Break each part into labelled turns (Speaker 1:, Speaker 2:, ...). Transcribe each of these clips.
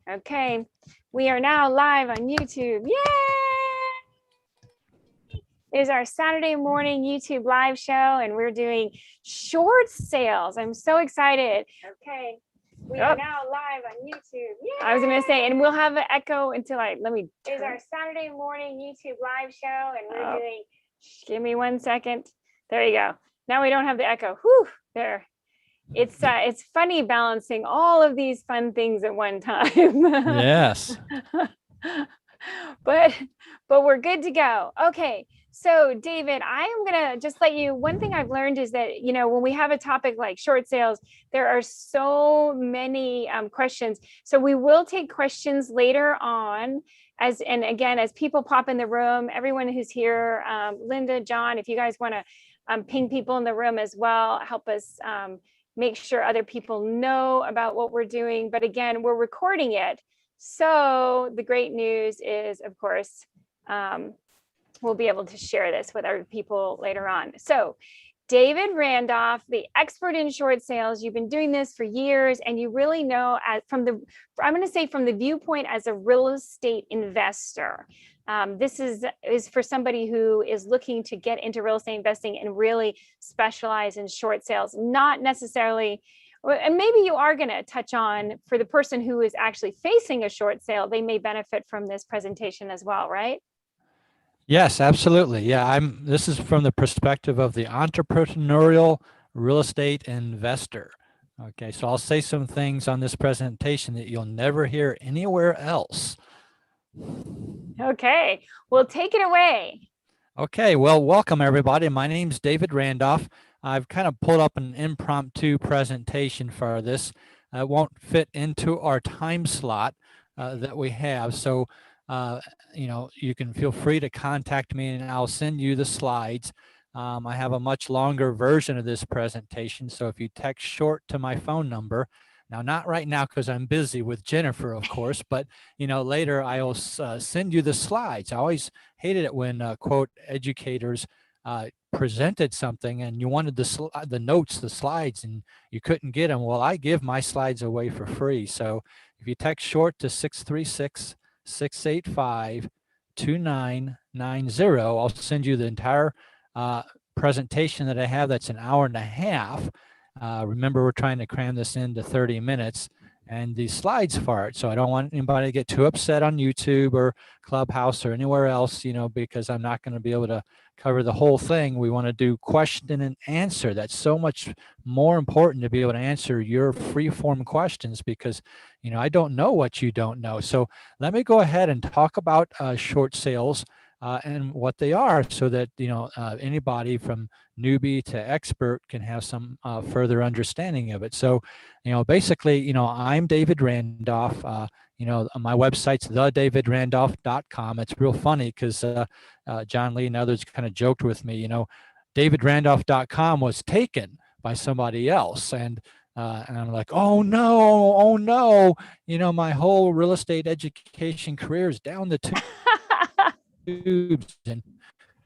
Speaker 1: Okay, we are now live on YouTube. Yay! It is our Saturday morning YouTube live show, and we're doing short sales. I'm so excited. Okay, we are now live on YouTube. Yay! I was going to say, and we'll have an echo until let me. It is our Saturday morning YouTube live show, and we're doing. Give me 1 second. There you go. Now we don't have the echo. Whew, there. It's funny balancing all of these fun things at one time.
Speaker 2: Yes.
Speaker 1: but we're good to go. Okay. So David, I am going to just let you, one thing I've learned is that, when we have a topic like short sales, there are so many questions. So we will take questions later on and again, as people pop in the room, everyone who's here, Linda, John, if you guys want to ping people in the room as well, help us make sure other people know about what we're doing. But again, we're recording it. So the great news is, of course, we'll be able to share this with other people later on. So David Randolph, the expert in short sales, you've been doing this for years, and you really know I'm going to say from the viewpoint as a real estate investor. This is for somebody who is looking to get into real estate investing and really specialize in short sales, not necessarily, and maybe you are going to touch on for the person who is actually facing a short sale, they may benefit from this presentation as well, right?
Speaker 2: Yes, absolutely. Yeah, this is from the perspective of the entrepreneurial real estate investor. Okay, so I'll say some things on this presentation that you'll never hear anywhere else.
Speaker 1: Okay, well, take it away.
Speaker 2: Okay, well, welcome everybody. My name's David Randolph. I've kind of pulled up an impromptu presentation for this. It won't fit into our time slot that we have. So, you can feel free to contact me and I'll send you the slides. I have a much longer version of this presentation. So if you text short to my phone number, now, not right now because I'm busy with Jennifer, of course, but, later I will send you the slides. I always hated it when, quote, educators presented something and you wanted the notes, the slides, and you couldn't get them. Well, I give my slides away for free. So if you text short to 636-685-2990, I'll send you the entire presentation that I have. That's an hour and a half. Remember, we're trying to cram this into 30 minutes and these slides for it. So I don't want anybody to get too upset on YouTube or Clubhouse or anywhere else, because I'm not going to be able to cover the whole thing. We want to do question and answer. That's so much more important to be able to answer your free form questions because, I don't know what you don't know. So let me go ahead and talk about short sales and what they are so that, anybody from newbie to expert can have some further understanding of it. So, basically, I'm David Randolph. My website's thedavidrandolph.com. It's real funny because John Lee and others kind of joked with me, davidrandolph.com was taken by somebody else. And I'm like, oh no, my whole real estate education career is down the tubes. And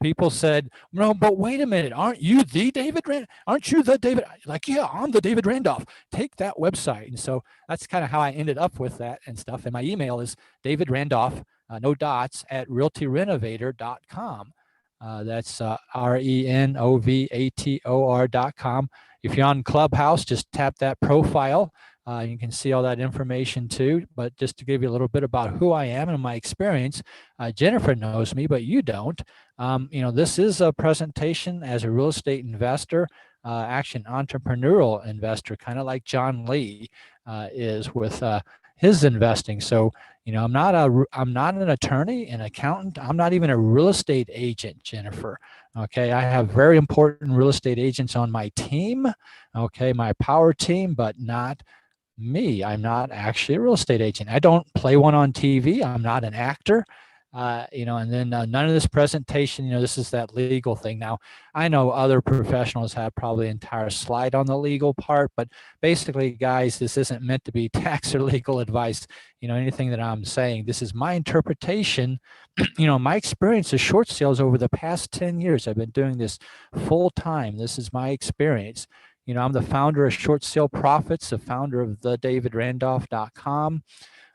Speaker 2: people said, no, but wait a minute, aren't you the David Randolph? Aren't you the David? Like, yeah, I'm the David Randolph. Take that website. And so that's kind of how I ended up with that and stuff. And my email is David Randolph, no dots, at realtyrenovator.com. That's RENOVATOR.com. If you're on Clubhouse, just tap that profile. You can see all that information too. But just to give you a little bit about who I am and my experience, Jennifer knows me, but you don't. This is a presentation as a real estate investor, action entrepreneurial investor, kind of like John Lee is with his investing. So, I'm not an attorney, an accountant. I'm not even a real estate agent, Jennifer. Okay, I have very important real estate agents on my team. Okay, my power team, but not me. I'm not actually a real estate agent. I don't play one on TV. I'm not an actor. And then none of this presentation, this is that legal thing. Now, I know other professionals have probably an entire slide on the legal part, but basically, guys, this isn't meant to be tax or legal advice, anything that I'm saying. This is my interpretation, my experience of short sales over the past 10 years. I've been doing this full time. This is my experience. I'm the founder of Short Sale Profits, the founder of thedavidrandolph.com.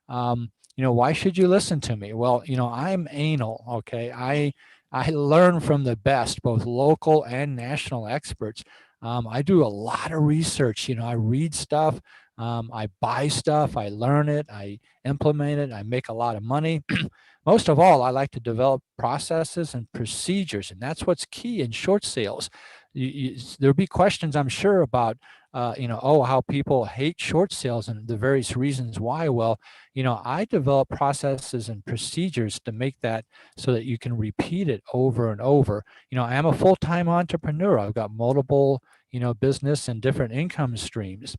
Speaker 2: Why should you listen to me? Well, I'm anal. Okay. I learn from the best, both local and national experts. I do a lot of research. I read stuff. I buy stuff. I learn it. I implement it. I make a lot of money. Most of all, I like to develop processes and procedures, and that's what's key in short sales. There'll be questions, I'm sure, about, how people hate short sales and the various reasons why. Well, I develop processes and procedures to make that so that you can repeat it over and over. I am a full-time entrepreneur. I've got multiple, business and different income streams.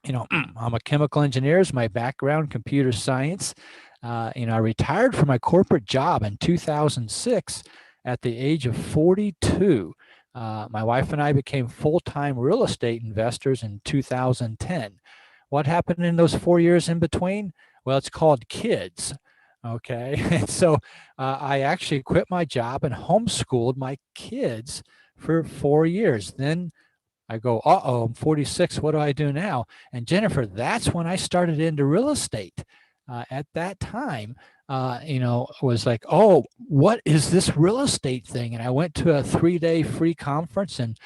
Speaker 2: I'm a chemical engineer is my background, computer science. I retired from my corporate job in 2006 at the age of 42. My wife and I became full-time real estate investors in 2010. What happened in those 4 years in between? Well, it's called kids. Okay. And so I actually quit my job and homeschooled my kids for 4 years. Then I go, I'm 46. What do I do now? And Jennifer, that's when I started into real estate. At that time, was like, oh, what is this real estate thing? And I went to a 3-day free conference and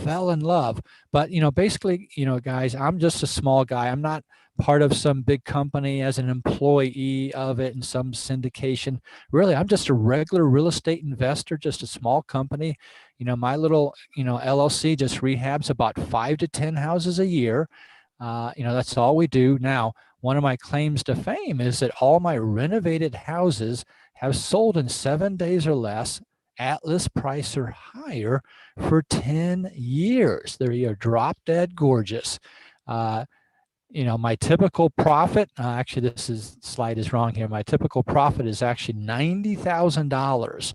Speaker 2: fell in love. But, basically, guys, I'm just a small guy. I'm not part of some big company as an employee of it in some syndication. Really, I'm just a regular real estate investor, just a small company. My little, LLC just rehabs about 5 to 10 houses a year. That's all we do. Now, one of my claims to fame is that all my renovated houses have sold in 7 days or less at list price or higher for 10 years. They're drop dead gorgeous. My typical profit, actually this slide is wrong here. My typical profit is actually $90,000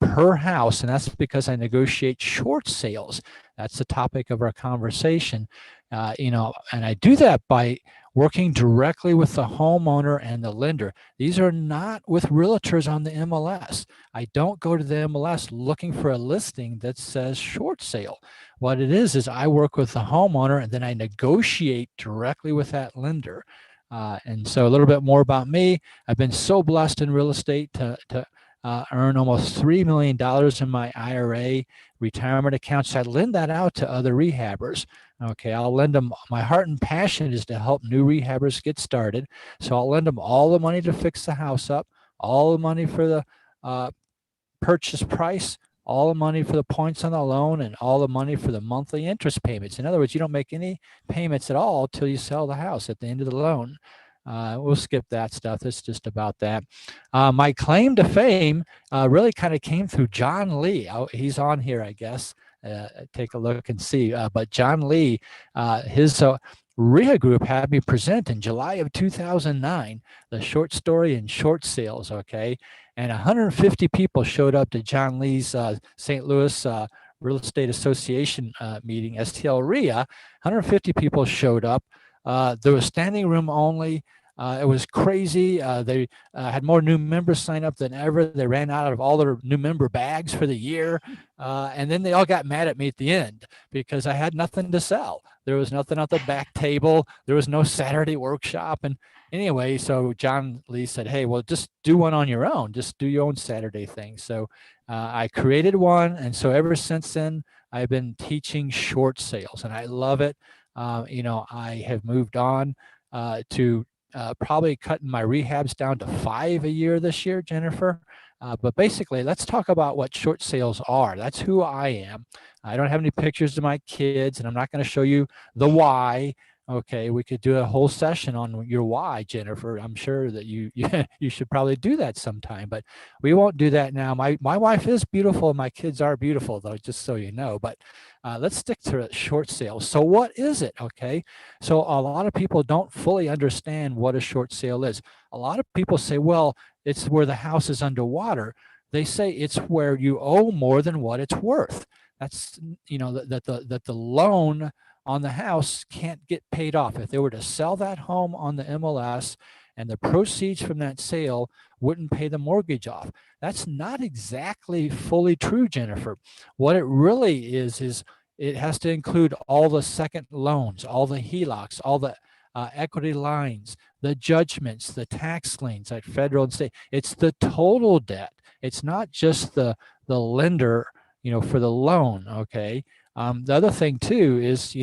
Speaker 2: per house. And that's because I negotiate short sales. That's the topic of our conversation. And I do that by working directly with the homeowner and the lender. These are not with realtors on the MLS. I don't go to the MLS looking for a listing that says short sale. What it is I work with the homeowner and then I negotiate directly with that lender. And so a little bit more about me. I've been so blessed in real estate to earn almost $3 million in my IRA retirement accounts. I lend that out to other rehabbers. Okay, I'll lend them. My heart and passion is to help new rehabbers get started. So I'll lend them all the money to fix the house up, all the money for the purchase price, all the money for the points on the loan, and all the money for the monthly interest payments. In other words, you don't make any payments at all till you sell the house at the end of the loan. We'll skip that stuff. It's just about that. My claim to fame really kind of came through John Lee. He's on here, I guess. Take a look and see. But John Lee, his RIA group had me present in July of 2009, the short story and short sales, okay? And 150 people showed up to John Lee's St. Louis Real Estate Association meeting, STL RIA. 150 people showed up. There was standing room only. It was crazy. They had more new members sign up than ever. They ran out of all their new member bags for the year. And then they all got mad at me at the end because I had nothing to sell. There was nothing at the back table. There was no Saturday workshop. And anyway, so John Lee said, hey, well, just do one on your own. Just do your own Saturday thing. So I created one. And so ever since then, I've been teaching short sales and I love it. I have moved on to probably cutting my rehabs down to 5 a year this year, Jennifer. But basically, let's talk about what short sales are. That's who I am. I don't have any pictures of my kids, and I'm not going to show you the why. Okay, we could do a whole session on your why, Jennifer. I'm sure that you should probably do that sometime, but we won't do that now. My wife is beautiful, and my kids are beautiful, though, just so you know. But let's stick to short sales. So what is it? Okay, so a lot of people don't fully understand what a short sale is. A lot of people say, well, it's where the house is underwater. They say it's where you owe more than what it's worth. That's, that the loan on the house can't get paid off. If they were to sell that home on the MLS and the proceeds from that sale wouldn't pay the mortgage off. That's not exactly fully true, Jennifer. What it really is it has to include all the second loans, all the HELOCs, all the equity lines, the judgments, the tax liens at federal and state. It's the total debt. It's not just the lender, for the loan. Okay. The other thing too is,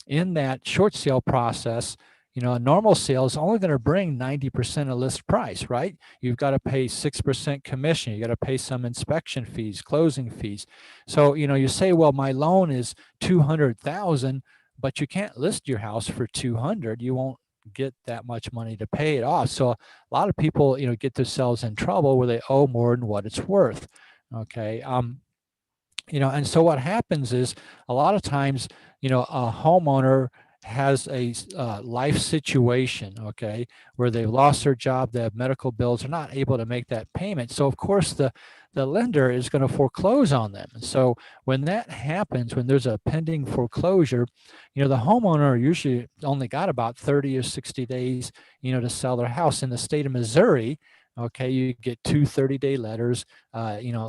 Speaker 2: in that short sale process, a normal sale is only going to bring 90% of list price, right? You've got to pay 6% commission. You got to pay some inspection fees, closing fees. So, you say, well, my loan is 200,000, but you can't list your house for 200. You won't get that much money to pay it off. So a lot of people, get themselves in trouble where they owe more than what it's worth. Okay. And so what happens is a lot of times, a homeowner has a life situation, okay, where they've lost their job, they have medical bills, they're not able to make that payment. So of course the lender is going to foreclose on them. And so when that happens, when there's a pending foreclosure, the homeowner usually only got about 30 or 60 days, to sell their house. In the state of Missouri, okay, you get 2 30-day letters.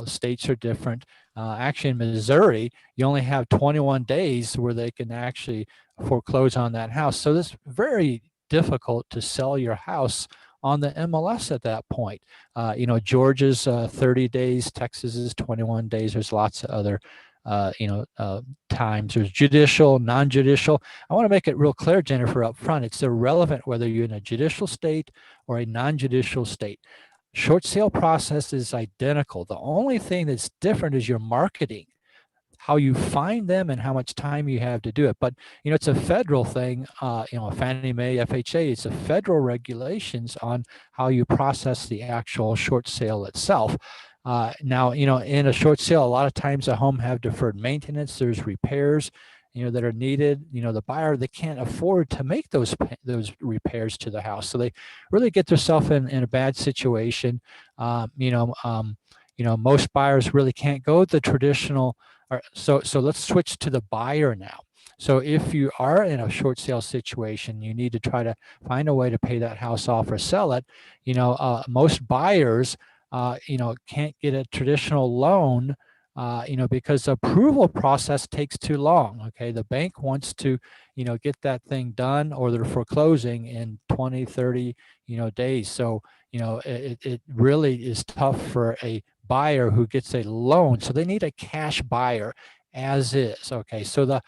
Speaker 2: States are different. Actually, in Missouri, you only have 21 days where they can actually foreclose on that house. So it's very difficult to sell your house on the MLS at that point. Georgia's 30 days, Texas is 21 days. There's lots of other times. There's judicial, non-judicial. I want to make it real clear, Jennifer, up front. It's irrelevant whether you're in a judicial state or a non-judicial state. Short sale process is identical. The only thing that's different is your marketing, how you find them and how much time you have to do it. But, it's a federal thing, Fannie Mae, FHA, it's a federal regulations on how you process the actual short sale itself. Now, in a short sale, a lot of times a home have deferred maintenance, there's repairs, that are needed. The buyer, they can't afford to make those repairs to the house. So they really get themselves in a bad situation. Most buyers really can't go the traditional. So let's switch to the buyer now. So if you are in a short sale situation, you need to try to find a way to pay that house off or sell it. Most buyers, can't get a traditional loan, because the approval process takes too long. Okay. The bank wants to, get that thing done, or they're foreclosing in 20, 30, days. So, it really is tough for a buyer who gets a loan. So they need a cash buyer as is. Okay. So the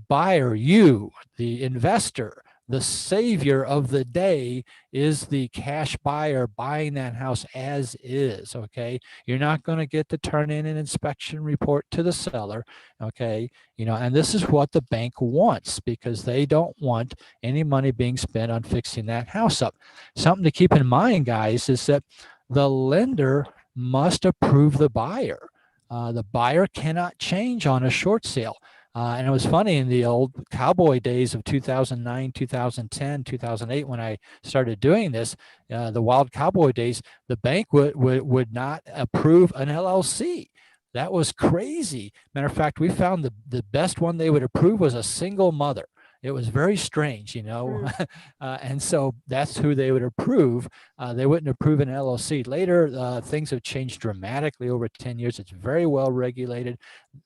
Speaker 2: buyer, you, the investor, the savior of the day is the cash buyer buying that house as is. Okay. You're not going to get to turn in an inspection report to the seller. Okay. And this is what the bank wants, because they don't want any money being spent on fixing that house up. Something to keep in mind, guys, is that the lender must approve the buyer. The buyer cannot change on a short sale. And it was funny, in the old cowboy days of 2009, 2010, 2008, when I started doing this, the wild cowboy days, the bank would not approve an LLC. That was crazy. Matter of fact, we found the best one they would approve was a single mother. It was very strange, and so that's who they would approve. They wouldn't approve an LLC. Later, things have changed dramatically over 10 years. It's very well regulated.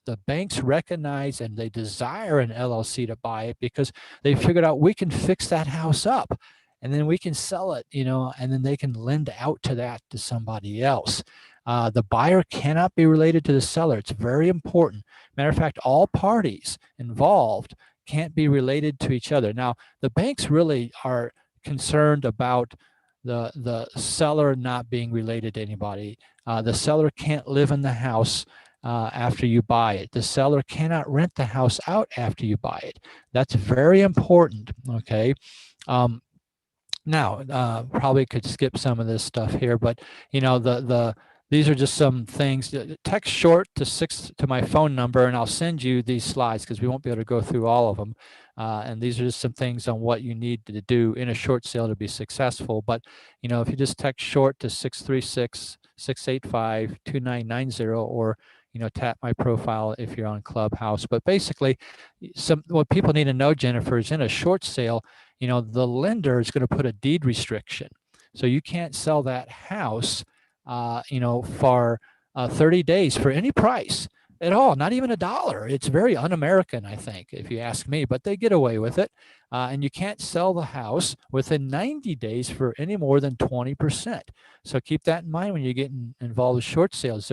Speaker 2: The banks recognize and they desire an LLC to buy it, because they figured out we can fix that house up and then we can sell it, and then they can lend out to that to somebody else. The buyer cannot be related to the seller. It's very important. Matter of fact, all parties involved can't be related to each other. Now, the banks really are concerned about the seller not being related to anybody. The seller can't live in the house after you buy it. The seller cannot rent the house out after you buy it. That's very important. Okay. Now, probably could skip some of this stuff here, but these are just some things. Text short to my phone number, and I'll send you these slides, because we won't be able to go through all of them. And these are just some things on what you need to do in a short sale to be successful. But, if you just text short to 636-685-2990, or, tap my profile if you're on Clubhouse. But basically, what people need to know, Jennifer, is in a short sale, the lender is going to put a deed restriction. So you can't sell that house for 30 days for any price. at all, not even $1. It's very un-American, I think, if you ask me, but they get away with it. And you can't sell the house within 90 days for any more than 20%. So keep that in mind when you're getting involved with short sales.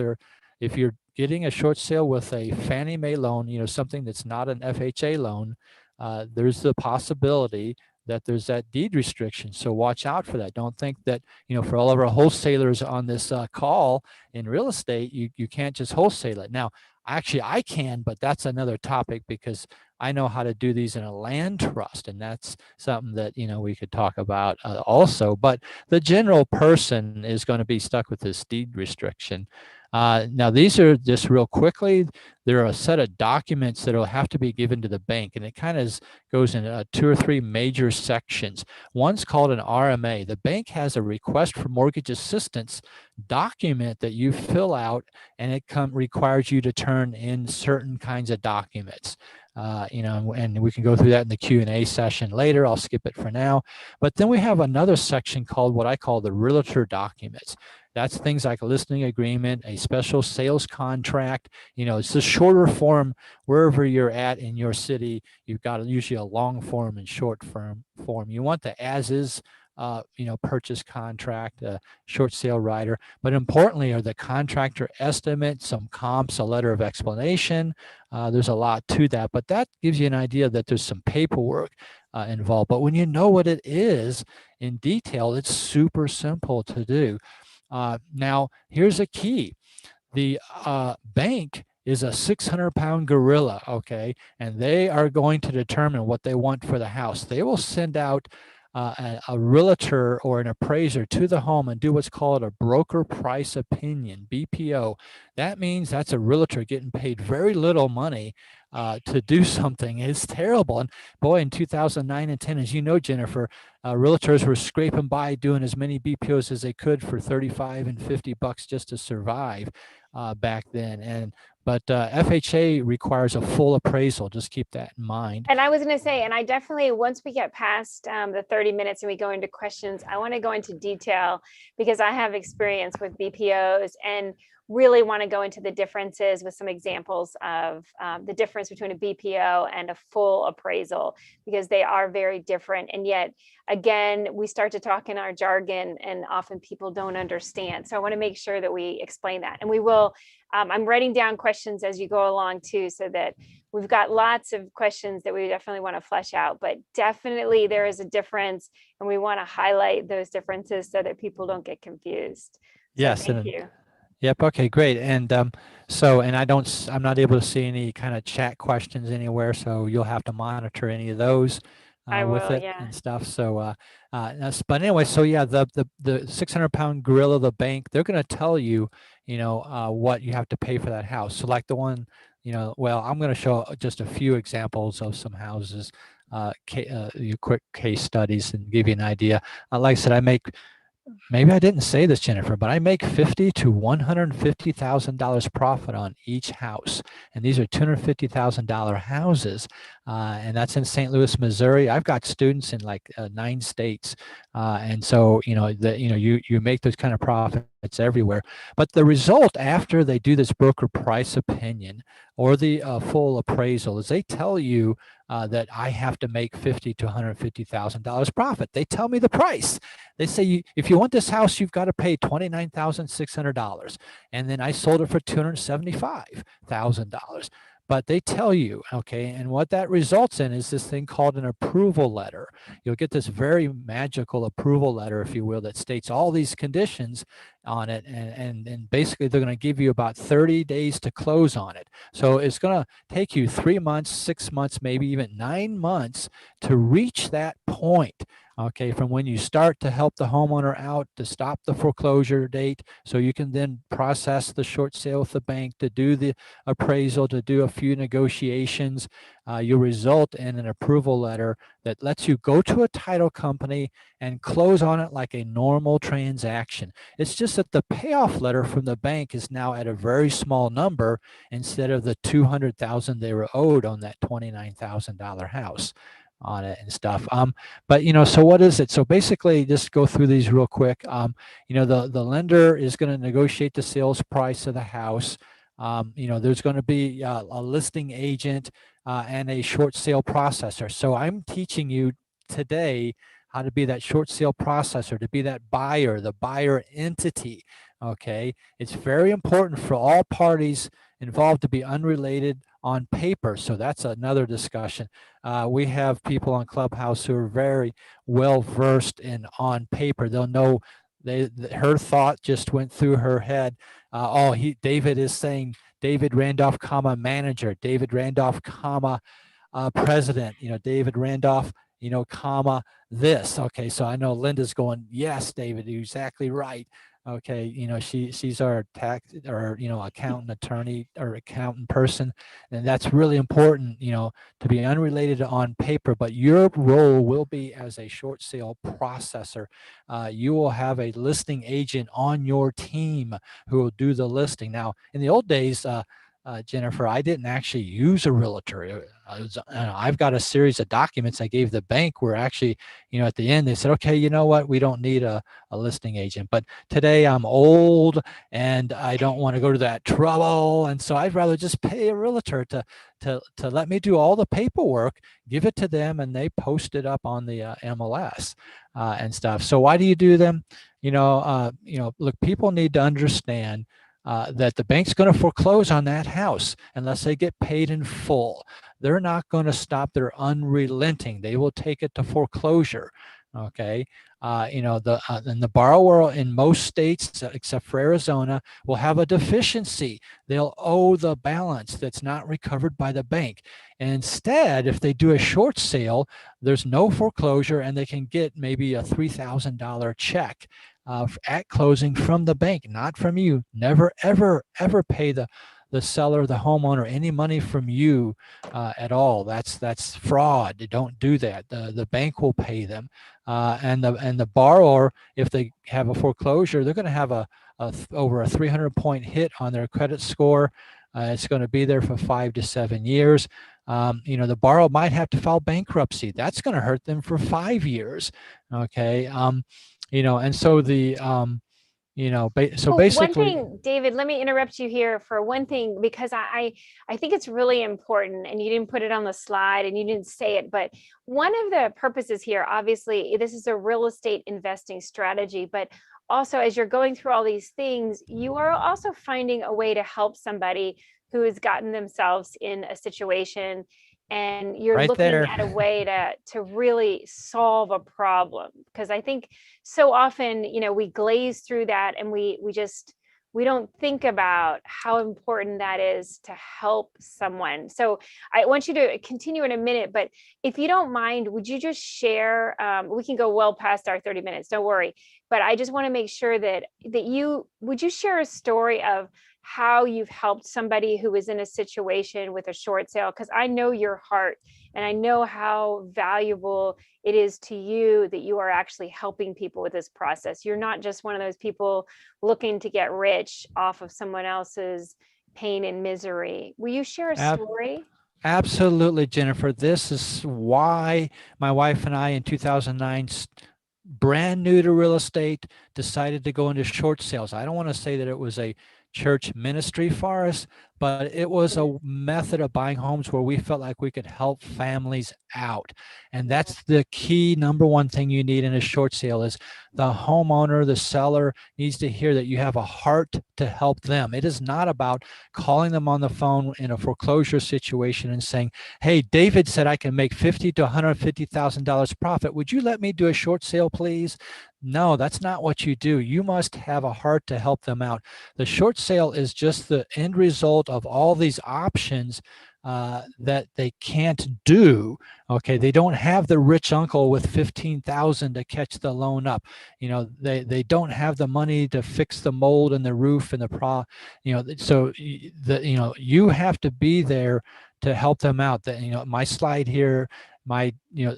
Speaker 2: If you're getting a short sale with a Fannie Mae loan, something that's not an FHA loan, there's the possibility that there's that deed restriction. So watch out for that. Don't think that, for all of our wholesalers on this call in real estate, you can't just wholesale it. Now, actually, I can, but that's another topic because I know how to do these in a land trust, and that's something that we could talk about also. But the general person is going to be stuck with this deed restriction. Now, these are just real quickly. There are a set of documents that will have to be given to the bank, and it kind of goes in 2 or 3 major sections. One's called an RMA. The bank has a request for mortgage assistance document that you fill out, and it requires you to turn in certain kinds of documents. And we can go through that in the Q&A session later. I'll skip it for now. But then we have another section called what I call the realtor documents. That's things like a listing agreement, a special sales contract. It's a shorter form wherever you're at in your city. You've got usually a long form and short form. You want the as-is purchase contract, a short sale rider, but importantly are the contractor estimate, some comps, a letter of explanation. There's a lot to that, but that gives you an idea that there's some paperwork involved. But when you know what it is in detail, it's super simple to do. Now, here's a key. The bank is a 600-pound gorilla, okay? And they are going to determine what they want for the house. They will send out a realtor or an appraiser to the home and do what's called a broker price opinion, BPO. That means that's a realtor getting paid very little money to do something. It's terrible. And boy, in 2009 and 10, as you know, Jennifer, realtors were scraping by doing as many BPOs as they could for $35 and $50 just to survive back then. But FHA requires a full appraisal. Just keep that in mind.
Speaker 1: And I was going to say, and I definitely, once we get past the 30 minutes and we go into questions, I want to go into detail because I have experience with BPOs and really want to go into the differences with some examples of the difference between a BPO and a full appraisal, because they are very different. And yet, again, we start to talk in our jargon and often people don't understand. So I want to make sure that we explain that. And we will, I'm writing down questions as you go along too, so that we've got lots of questions that we definitely want to flesh out, but definitely there is a difference and we want to highlight those differences so that people don't get confused. So
Speaker 2: yes.
Speaker 1: Thank you.
Speaker 2: Yep. Okay, great. And I'm not able to see any kind of chat questions anywhere. So you'll have to monitor any of those with it and stuff. So, but anyway, so yeah, the 600-pound gorilla, the bank, they're going to tell you, what you have to pay for that house. So like the one, well, I'm going to show just a few examples of some houses, quick case studies and give you an idea. Like I said, maybe I didn't say this, Jennifer, but I make $50,000 to $150,000 profit on each house. And these are $250,000 houses. And that's in St. Louis, Missouri. I've got students in like 9 states. And so, you make those kind of profits everywhere. But the result after they do this broker price opinion or the full appraisal is they tell you that I have to make $50,000 to $150,000 profit. They tell me the price. They say, if you want this house, you've got to pay $29,600. And then I sold it for $275,000. But they tell you, okay, and what that results in is this thing called an approval letter. You'll get this very magical approval letter, if you will, that states all these conditions on it. And basically, they're going to give you about 30 days to close on it. So it's going to take you 3 months, 6 months, maybe even 9 months to reach that point. Okay, from when you start to help the homeowner out to stop the foreclosure date, so you can then process the short sale with the bank, to do the appraisal, to do a few negotiations, you'll result in an approval letter that lets you go to a title company and close on it like a normal transaction. It's just that the payoff letter from the bank is now at a very small number instead of the $200,000 they were owed on that $29,000 house on it and stuff. But so what is it? So basically, just go through these real quick. The lender is going to negotiate the sales price of the house. There's going to be a listing agent and a short sale processor. So I'm teaching you today how to be that short sale processor, to be that buyer, the buyer entity. Okay. It's very important for all parties involved to be unrelated on paper. So that's another discussion. We have people on Clubhouse who are very well versed in on paper. They'll know her thought just went through her head. David is saying David Randolph, comma manager, David Randolph, comma president, David Randolph, comma this. Okay, so I know Linda's going, yes, David, you're exactly right. Okay, she's our tax or accountant, attorney, or accountant person, and that's really important, to be unrelated on paper. But your role will be as a short sale processor. You will have a listing agent on your team who will do the listing. Now, in the old days, Jennifer, I didn't actually use a realtor. I've got a series of documents I gave the bank where actually, at the end they said, okay, you know what, we don't need a listing agent. But today I'm old and I don't want to go to that trouble. And so I'd rather just pay a realtor to let me do all the paperwork, give it to them, and they post it up on the MLS and stuff. So why do you do them? Look, people need to understand that the bank's going to foreclose on that house unless they get paid in full. They're not going to stop. They're unrelenting. They will take it to foreclosure. Okay. And the borrower in most states, except for Arizona, will have a deficiency. They'll owe the balance that's not recovered by the bank. And instead, if they do a short sale, there's no foreclosure and they can get maybe a $3,000 check at closing from the bank, not from you. Never, ever, ever pay the seller, the homeowner, any money from you at all. That's fraud. They don't do that. The bank will pay them, and the borrower, if they have a foreclosure, they're going to have over a 300-point hit on their credit score. It's going to be there for 5 to 7 years. The borrower might have to file bankruptcy. That's going to hurt them for 5 years. Okay. And so so basically,
Speaker 1: one thing, David, let me interrupt you here for one thing, because I think it's really important, and you didn't put it on the slide and you didn't say it, but one of the purposes here, obviously, this is a real estate investing strategy, but also as you're going through all these things, you are also finding a way to help somebody who has gotten themselves in a situation, and you're
Speaker 2: right
Speaker 1: looking
Speaker 2: there
Speaker 1: at a way to really solve a problem. Because I think so often, we glaze through that and we don't think about how important that is to help someone. So I want you to continue in a minute, but if you don't mind, would you just share, we can go well past our 30 minutes, don't worry, but I just want to make sure that would you share a story of how you've helped somebody who is in a situation with a short sale? Because I know your heart and I know how valuable it is to you that you are actually helping people with this process. You're not just one of those people looking to get rich off of someone else's pain and misery. Will you share a story?
Speaker 2: Absolutely, Jennifer. This is why my wife and I in 2009, brand new to real estate, decided to go into short sales. I don't want to say that it was a church ministry for us, but it was a method of buying homes where we felt like we could help families out. And that's the key number one thing you need in a short sale is the homeowner, the seller needs to hear that you have a heart to help them. It is not about calling them on the phone in a foreclosure situation and saying, hey, David said I can make $50,000 to $150,000 profit. Would you let me do a short sale, please? No, that's not what you do. You must have a heart to help them out. The short sale is just the end result of all these options that they can't do. Okay, they don't have the rich uncle with $15,000 to catch the loan up. They don't have the money to fix the mold in the roof and so you have to be there to help them out. My slide here, my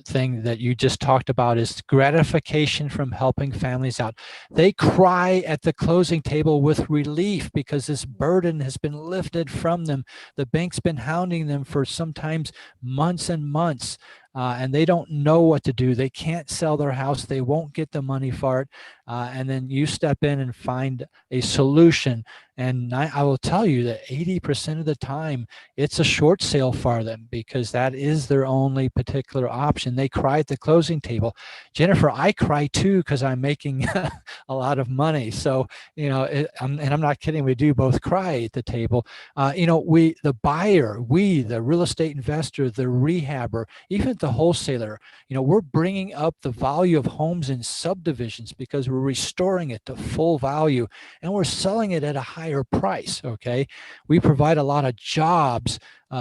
Speaker 2: thing that you just talked about is gratification from helping families out. They cry at the closing table with relief because this burden has been lifted from them. The bank's been hounding them for sometimes months and months. and they don't know what to do. They can't sell their house. They won't get the money for it. And then you step in and find a solution. And I will tell you that 80% of the time, it's a short sale for them because that is their only particular option. They cry at the closing table. Jennifer, I cry too because I'm making a lot of money. So, and I'm not kidding. We do both cry at the table. The buyer, the real estate investor, the rehabber, even the wholesaler, we're bringing up the value of homes in subdivisions because we're restoring it to full value and we're selling it at a higher price. Okay. We provide a lot of jobs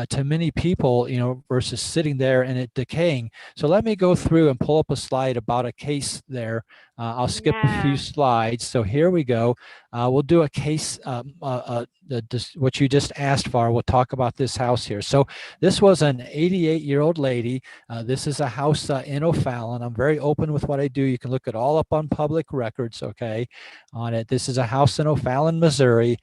Speaker 2: to many people, versus sitting there and it decaying. So let me go through and pull up a slide about a case there. I'll skip a few slides. So here we go. We'll do a case, what you just asked for. We'll talk about this house here. So this was an 88-year-old lady. This is a house in O'Fallon. I'm very open with what I do. You can look it all up on public records, okay, on it. This is a house in O'Fallon, Missouri.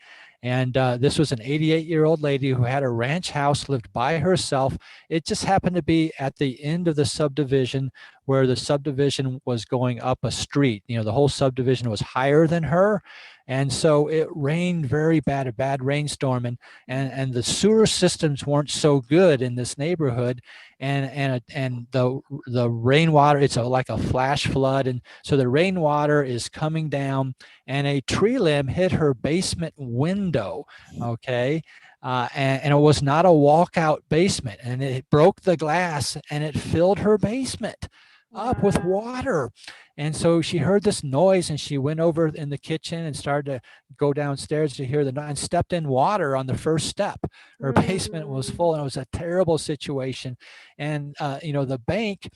Speaker 2: And this was an 88-year-old lady who had a ranch house, lived by herself. It just happened to be at the end of the subdivision where the subdivision was going up a street. The whole subdivision was higher than her. And so it rained very bad, a bad rainstorm, and the sewer systems weren't so good in this neighborhood, and the rainwater, it's like a flash flood, and so the rainwater is coming down, and a tree limb hit her basement window. Okay. And it was not a walkout basement, and it broke the glass and it filled her basement up with water. And so she heard this noise and she went over in the kitchen and started to go downstairs to hear the noise and stepped in water on the first step. Her basement was full and it was a terrible situation. And, the bank,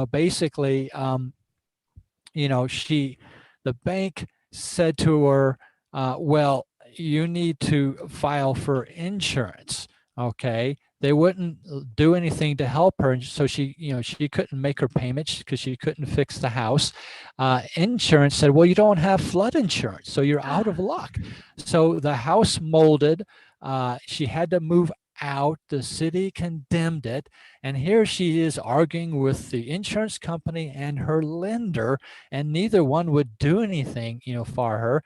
Speaker 2: basically, the bank said to her, well, you need to file for insurance. Okay. They wouldn't do anything to help her. And so she couldn't make her payments because she couldn't fix the house. Insurance said, well, you don't have flood insurance, so you're out of luck. So the house molded. She had to move out. The city condemned it. And here she is arguing with the insurance company and her lender, and neither one would do anything, for her.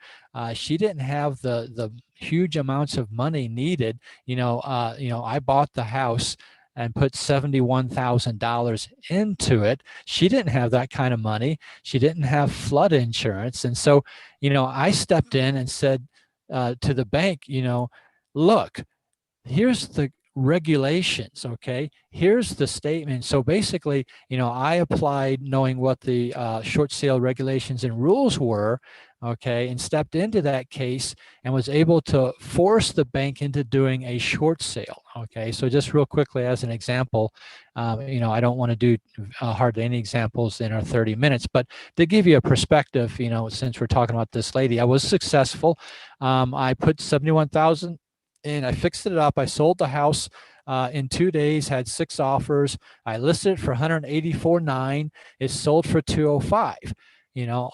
Speaker 2: She didn't have the huge amounts of money needed. I bought the house and put $71,000 into it. She didn't have that kind of money. She didn't have flood insurance. And so, I stepped in and said to the bank, look, here's the regulations. Okay. Here's the statement. So basically, I applied knowing what the short sale regulations and rules were. Okay. And stepped into that case and was able to force the bank into doing a short sale. Okay. So just real quickly, as an example, I don't want to do hardly any examples in our 30 minutes, but to give you a perspective, since we're talking about this lady, I was successful. I put 71,000 and I fixed it up. I sold the house in 2 days, had 6 offers. I listed it for $184,900. It sold for $205,000.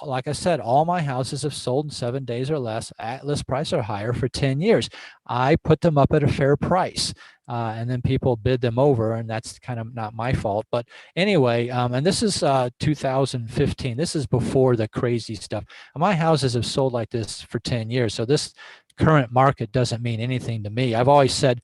Speaker 2: Like I said, all my houses have sold in 7 days or less at list price or higher for 10 years. I put them up at a fair price. And then people bid them over, and that's kind of not my fault. But anyway, and this is 2015. This is before the crazy stuff. My houses have sold like this for 10 years. So this current market doesn't mean anything to me. I've always said,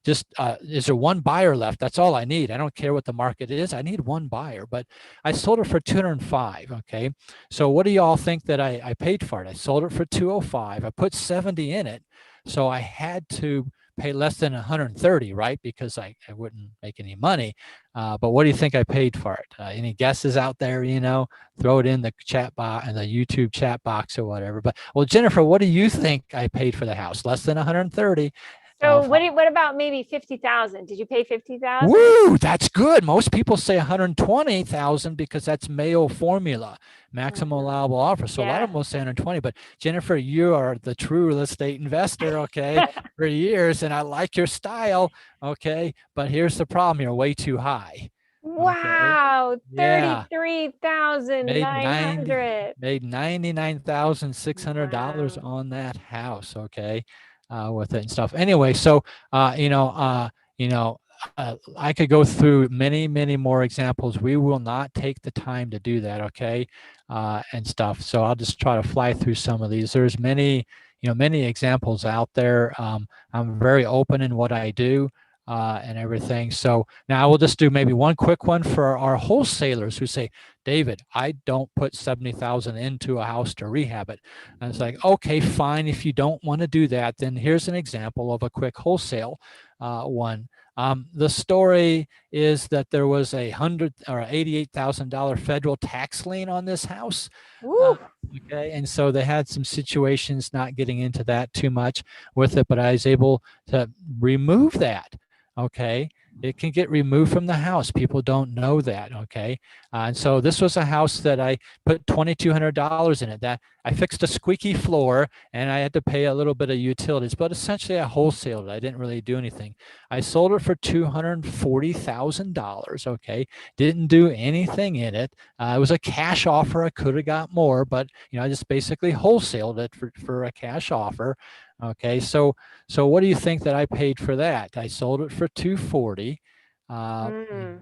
Speaker 2: just is there one buyer left? That's all I need. I don't care what the market is. I need one buyer. But I sold it for $205,000. Okay. So what do y'all think that I paid for it? I sold it for $205,000. I put 70 in it. So I had to pay less than 130, right? Because I wouldn't make any money. But what do you think I paid for it? Any guesses out there? Throw it in the chat box and the YouTube chat box or whatever. But well, Jennifer, what do you think I paid for the house? Less than 130.
Speaker 1: So what about maybe 50,000? Did you pay 50,000?
Speaker 2: Woo, that's good. Most people say 120,000 because that's Mayo formula, maximum allowable offer. So a lot of them will say 120. But Jennifer, you are the true real estate investor, okay, for years, and I like your style, okay. But here's the problem: you're way too high.
Speaker 1: Wow, okay. 33,900.
Speaker 2: Made $99,600 on that house, okay. With it and stuff. Anyway, so I could go through many, many more examples. We will not take the time to do that, okay, and stuff. So I'll just try to fly through some of these. There's many, many examples out there. I'm very open in what I do and everything. So now we'll just do maybe one quick one for our wholesalers who say, David, I don't put 70,000 into a house to rehab it. And it's like, okay, fine. If you don't want to do that, then here's an example of a quick wholesale one. The story is that there was a $88,000 federal tax lien on this house. Okay, and so they had some situations, not getting into that too much with it, but I was able to remove that. Okay, it can get removed from the house. People don't know that. Okay, and so this was a house that I put $2,200 in it. That I fixed a squeaky floor, and I had to pay a little bit of utilities, but essentially I wholesaled it. I didn't really do anything. I sold it for $240,000. Okay, didn't do anything in it. It was a cash offer. I could have got more, but I just basically wholesaled it for a cash offer. Okay, so what do you think that I paid for that? I sold it for $240.
Speaker 1: So
Speaker 2: I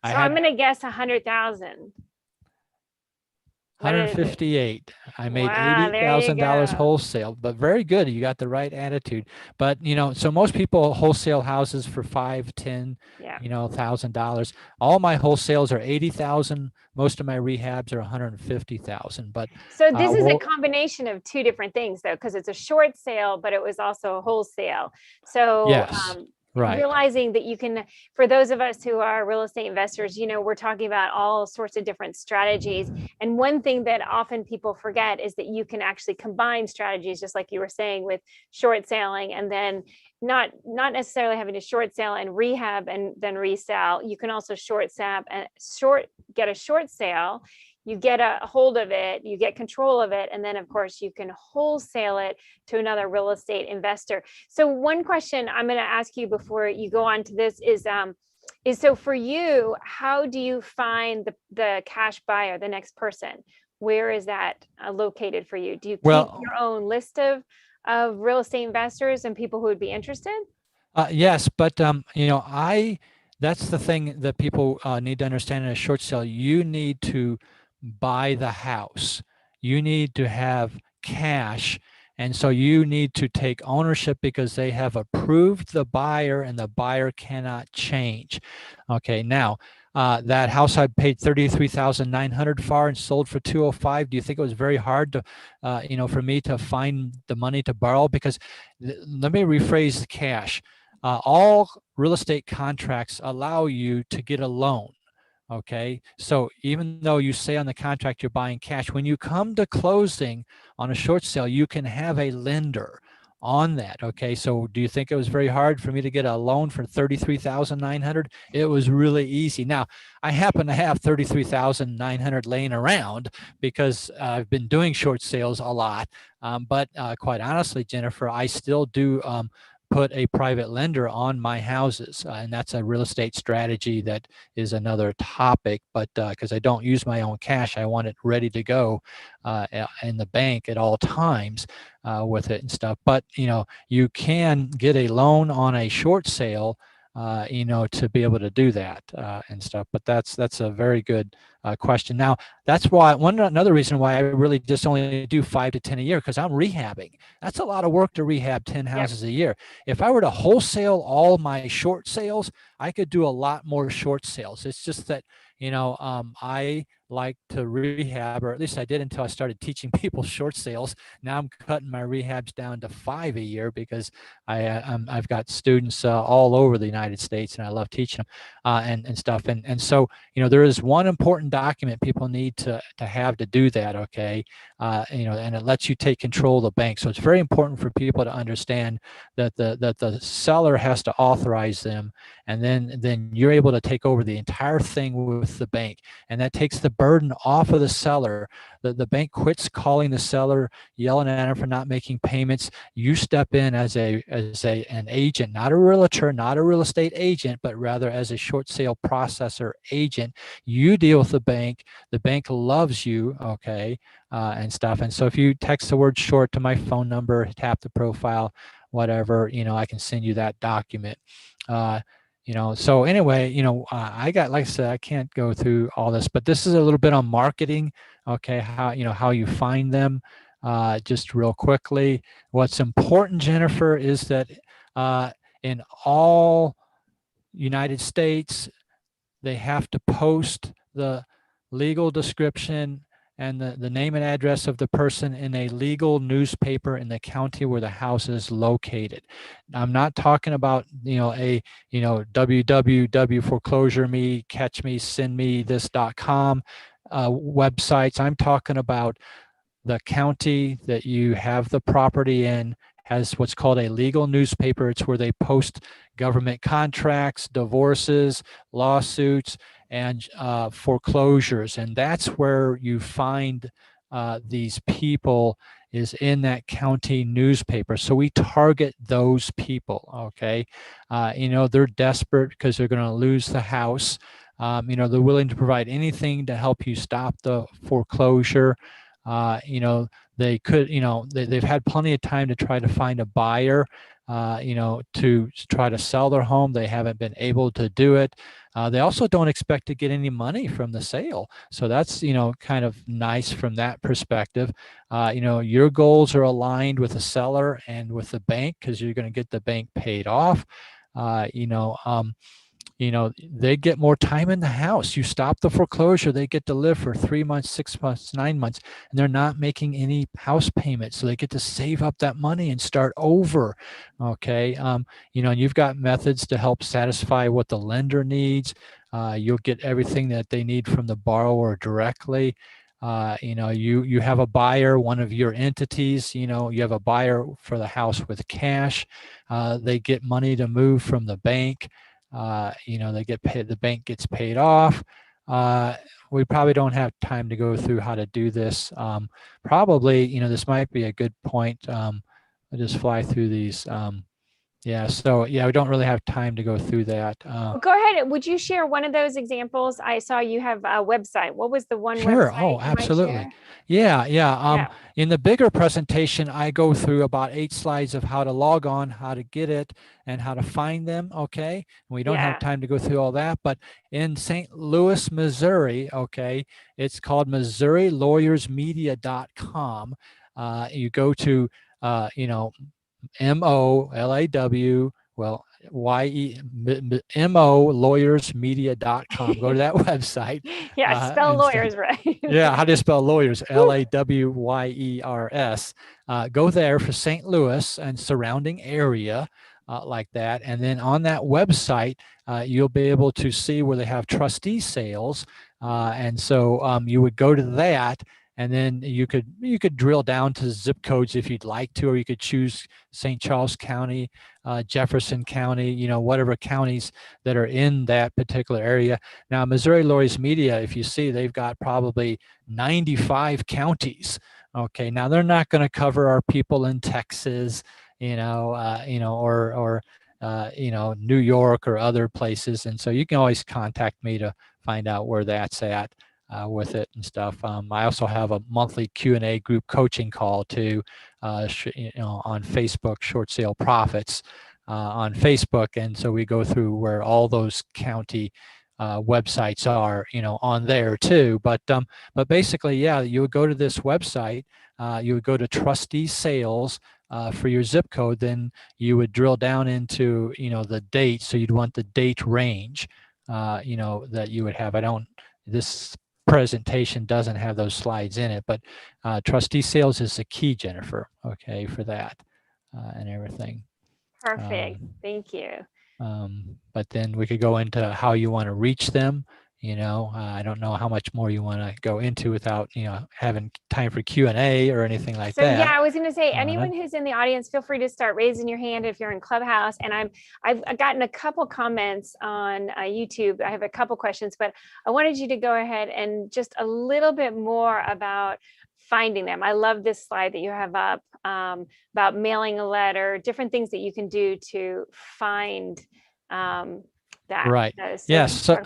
Speaker 1: I'm going to guess 100,000.
Speaker 2: 158. I made $80,000 wholesale, but very good. You got the right attitude. But so most people wholesale houses for $5, $10, $1,000. All my wholesales are 80,000. Most of my rehabs are 150,000. But
Speaker 1: so this is a combination of two different things, though, because it's a short sale, but it was also a wholesale. So
Speaker 2: yes. Right.
Speaker 1: Realizing that you can, for those of us who are real estate investors, we're talking about all sorts of different strategies. And one thing that often people forget is that you can actually combine strategies, just like you were saying, with short selling, and then not necessarily having to short sale and rehab and then resell. You can also get a short sale. You get a hold of it, you get control of it, and then of course you can wholesale it to another real estate investor. So one question I'm going to ask you before you go on to this is so for you, how do you find the cash buyer, the next person? Where is that located for you? Do you keep your own list of real estate investors and people who would be interested?
Speaker 2: Yes, but that's the thing that people need to understand in a short sale. You need to buy the house. You need to have cash. And so you need to take ownership because they have approved the buyer and the buyer cannot change. Okay, now that house I paid $33,900 for and sold for $205. Do you think it was very hard to, for me to find the money to borrow? Because let me rephrase the cash. All real estate contracts allow you to get a loan. Okay, so even though you say on the contract you're buying cash, when you come to closing on a short sale, you can have a lender on that. Okay, so do you think it was very hard for me to get a loan for $33,900? It was really easy. Now, I happen to have $33,900 laying around because I've been doing short sales a lot. But quite honestly, Jennifer, I still do put a private lender on my houses, and that's a real estate strategy that is another topic. But because I don't use my own cash, I want it ready to go in the bank at all times with it and stuff. But you can get a loan on a short sale to be able to do that and stuff. But that's a very good question. Now, that's why another reason why I really just only do 5 to 10 a year, because I'm rehabbing. That's a lot of work to rehab 10 houses a year. If I were to wholesale all my short sales, I could do a lot more short sales. It's just that I like to rehab, or at least I did until I started teaching people short sales. Now I'm cutting my rehabs down to 5 a year because I've got students all over the United States, and I love teaching them and stuff. And so there is one important document people need to have to do that. Okay, and it lets you take control of the bank. So it's very important for people to understand that the seller has to authorize them, and then you're able to take over the entire thing with the bank, and that takes the burden off of the seller. The bank quits calling the seller, yelling at him for not making payments. You step in as an agent, not a realtor, not a real estate agent, but rather as a short sale processor agent. You deal with the bank. The bank loves you, okay, and stuff. And so if you text the word short to my phone number, tap the profile, whatever, I can send you that document. So anyway, I got, like I said, I can't go through all this, but this is a little bit on marketing. Okay. How you find them, just real quickly. What's important, Jennifer, is that in all United States, they have to post the legal description and the name and address of the person in a legal newspaper in the county where the house is located. I'm not talking about, www foreclosure me, catch me, send me this.com websites. I'm talking about the county that you have the property in has what's called a legal newspaper. It's where they post government contracts, divorces, lawsuits, and foreclosures. And that's where you find these people, is in that county newspaper. So we target those people, okay? They're desperate because they're going to lose the house. They're willing to provide anything to help you stop the foreclosure. They could, they've had plenty of time to try to find a buyer, to try to sell their home. They haven't been able to do it. They also don't expect to get any money from the sale. So that's, kind of nice from that perspective. Your goals are aligned with the seller and with the bank because you're going to get the bank paid off. They get more time in the house. You stop the foreclosure, they get to live for 3 months, 6 months, 9 months, and they're not making any house payments. So they get to save up that money and start over. Okay. And you've got methods to help satisfy what the lender needs. You'll get everything that they need from the borrower directly. You have a buyer, one of your entities, you have a buyer for the house with cash. They get money to move from the bank. They get paid, the bank gets paid off. We probably don't have time to go through how to do this. Probably, this might be a good point. I'll just fly through these. We don't really have time to go through that.
Speaker 1: Go ahead. Would you share one of those examples? I saw you have a website. What was the one
Speaker 2: Sure.
Speaker 1: website?
Speaker 2: Oh, absolutely. Yeah. In the bigger presentation, I go through about 8 slides of how to log on, how to get it, and how to find them. Okay. We don't have time to go through all that, but in St. Louis, Missouri, okay, it's called MissouriLawyersMedia.com. You go to, MOLAW, well, MOLawyersmedia.com. Go to that website.
Speaker 1: Spell lawyers right.
Speaker 2: Yeah, how do you spell lawyers? LAWYERS. Go there for St. Louis and surrounding area, like that. And then on that website, you'll be able to see where they have trustee sales. And so you would go to that. And then you could drill down to zip codes if you'd like to, or you could choose St. Charles County, Jefferson County, whatever counties that are in that particular area. Now, Missouri Lawyers Media, if you see, they've got probably 95 counties. Okay, now they're not going to cover our people in Texas, or New York or other places. And so you can always contact me to find out where that's at. With it and stuff. I also have a monthly Q&A group coaching call too, on Facebook, Short Sale Profits on Facebook. And so we go through where all those county websites are, on there too. But basically, you would go to this website, you would go to trustee sales for your zip code, then you would drill down into, the date. So you'd want the date range, that you would have. This presentation doesn't have those slides in it, but trustee sales is the key, Jennifer, okay, for that and everything.
Speaker 1: Perfect. Thank you.
Speaker 2: But then we could go into how you want to reach them. I don't know how much more you want to go into without, having time for Q&A or anything like that.
Speaker 1: Yeah, I was going to say, anyone who's in the audience, feel free to start raising your hand if you're in Clubhouse. And I've gotten a couple comments on YouTube. I have a couple questions, but I wanted you to go ahead and just a little bit more about finding them. I love this slide that you have up, about mailing a letter, different things that you can do to find that.
Speaker 2: Right. Yes. So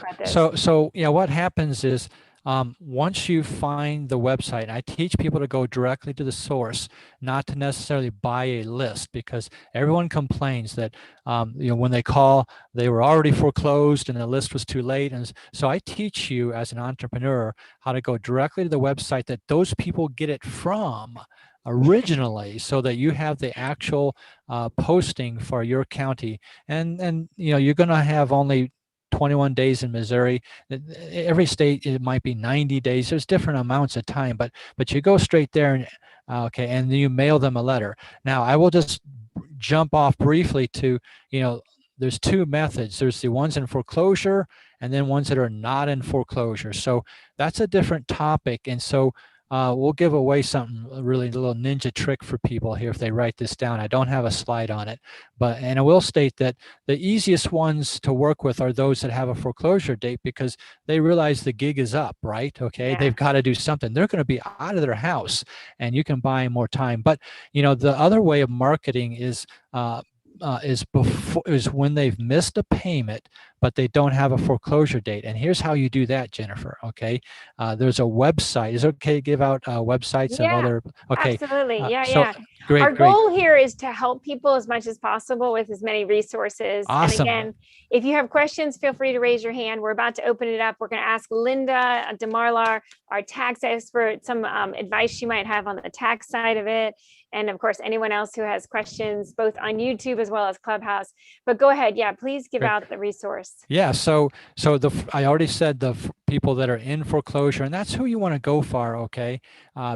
Speaker 2: what happens is, Once you find the website, I teach people to go directly to the source, not to necessarily buy a list, because everyone complains that when they call, they were already foreclosed and the list was too late. And so I teach you as an entrepreneur how to go directly to the website that those people get it from originally, so that you have the actual posting for your county. And you're going to have only 21 days in Missouri. Every state, it might be 90 days. There's different amounts of time, but you go straight there and okay, and you mail them a letter. Now, I will just jump off briefly to, there's two methods. There's the ones in foreclosure and then ones that are not in foreclosure. So that's a different topic. And so we'll give away something, really, a little ninja trick for people here if they write this down. I don't have a slide on it, and I will state that the easiest ones to work with are those that have a foreclosure date, because they realize the gig is up, right? Okay,
Speaker 1: Yeah.
Speaker 2: they've got to do something. They're going to be out of their house, and you can buy more time. But the other way of marketing is when they've missed a payment, but they don't have a foreclosure date. And here's how you do that, Jennifer. Okay, there's a website. Is it okay to give out websites of
Speaker 1: Yeah,
Speaker 2: other? Okay,
Speaker 1: absolutely. Yeah,
Speaker 2: so
Speaker 1: yeah.
Speaker 2: great,
Speaker 1: Our
Speaker 2: great,
Speaker 1: goal here is to help people as much as possible with as many resources. And
Speaker 2: awesome.
Speaker 1: again, if you have questions, feel free to raise your hand. We're about to open it up. We're going to ask Linda DeMarlar, our tax expert, some advice she might have on the tax side of it. And of course, anyone else who has questions, both on YouTube as well as Clubhouse. But go ahead. Yeah, please give
Speaker 2: Great.
Speaker 1: out the resource.
Speaker 2: Yeah, so I already said people that are in foreclosure, and that's who you want to go for, okay?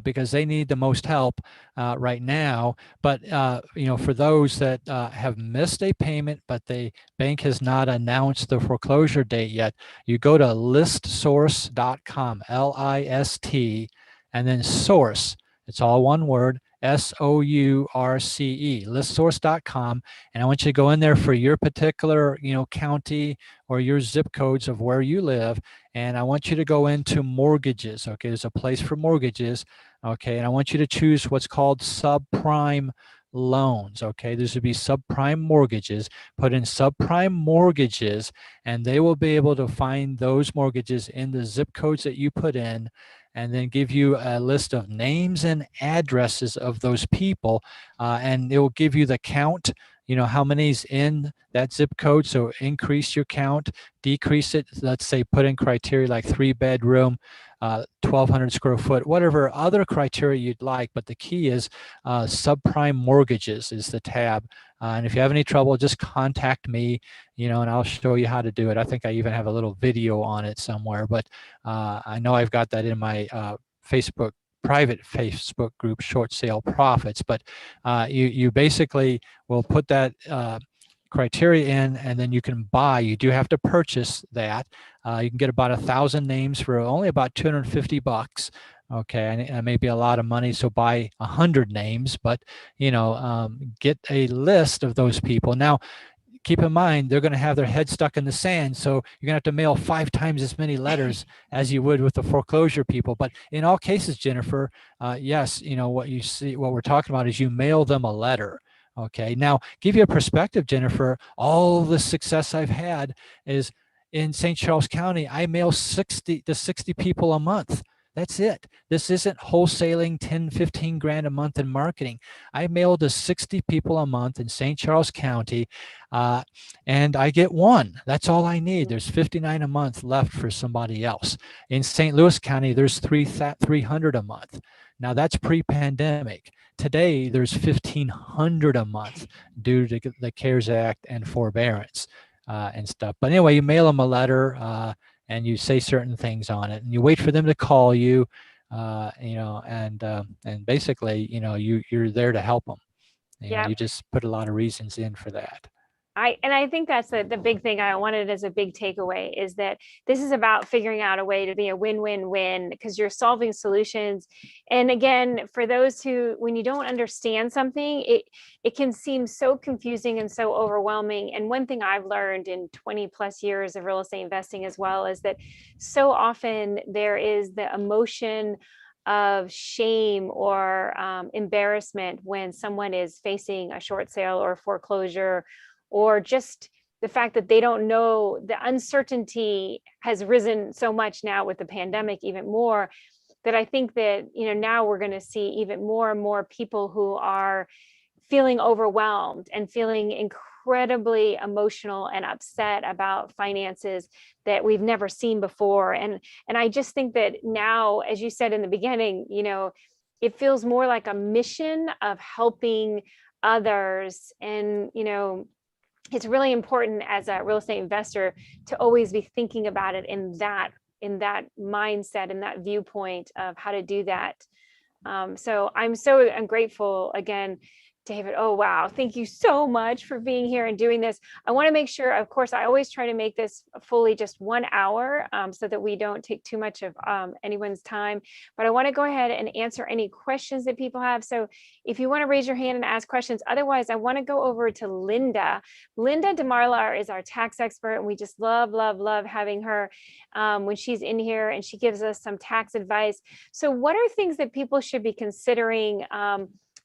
Speaker 2: Because they need the most help right now. But for those that have missed a payment, but the bank has not announced the foreclosure date yet, you go to listsource.com, LIST, and then source. It's all one word. SOURCE, listsource.com. And I want you to go in there for your particular, county or your zip codes of where you live. And I want you to go into mortgages. Okay, there's a place for mortgages. Okay, and I want you to choose what's called subprime loans. Okay, this would be subprime mortgages. Put in subprime mortgages, and they will be able to find those mortgages in the zip codes that you put in, and then give you a list of names and addresses of those people, and it will give you the count, how many's in that zip code. So increase your count, decrease it. Let's say put in criteria like 3-bedroom, 1,200 square foot, whatever other criteria you'd like. But the key is subprime mortgages is the tab. And if you have any trouble, just contact me, and I'll show you how to do it. I think I even have a little video on it somewhere, but I know I've got that in my private Facebook group, Short Sale Profits. But you basically will put that criteria in, and then you can buy. You do have to purchase that. You can get about 1,000 names for only about $250. Okay, and maybe a lot of money, so buy 100 names, but get a list of those people. Now, keep in mind, they're going to have their head stuck in the sand, so you're going to have to mail 5 times as many letters as you would with the foreclosure people. But in all cases, Jennifer, yes, what we're talking about is you mail them a letter. Okay, now give you a perspective, Jennifer. All the success I've had is in St. Charles County. I mail 60 to 60 people a month. That's it. This isn't wholesaling 10, 15 grand a month in marketing. I mail to 60 people a month in St. Charles County, and I get one. That's all I need. There's 59 a month left for somebody else. In St. Louis County, there's 300 a month. Now that's pre-pandemic. Today, there's 1,500 a month due to the CARES Act and forbearance and stuff. But anyway, you mail them a letter, and you say certain things on it, and you wait for them to call you, and basically, you're there to help them.
Speaker 1: Yeah.
Speaker 2: You just put a lot of reasons in for that.
Speaker 1: I think that's the big thing I wanted as a big takeaway, is that this is about figuring out a way to be a win-win-win, because you're solving solutions. And again, for those who, when you don't understand something, it can seem so confusing and so overwhelming. And one thing I've learned in 20 plus years of real estate investing as well is that so often there is the emotion of shame or embarrassment when someone is facing a short sale or foreclosure, or just the fact that they don't know, the uncertainty has risen so much now with the pandemic, even more, that I think that, now we're going to see even more and more people who are feeling overwhelmed and feeling incredibly emotional and upset about finances that we've never seen before. And I just think that now, as you said in the beginning, it feels more like a mission of helping others. And, it's really important as a real estate investor to always be thinking about it in that mindset and that viewpoint of how to do that. So I'm grateful again, David. Oh, wow. Thank you so much for being here and doing this. I want to make sure, of course, I always try to make this fully just 1 hour so that we don't take too much of anyone's time. But I want to go ahead and answer any questions that people have. So if you want to raise your hand and ask questions, otherwise, I want to go over to Linda. Linda DeMarlar is our tax expert, and we just love, love, love having her when she's in here, and she gives us some tax advice. So what are things that people should be considering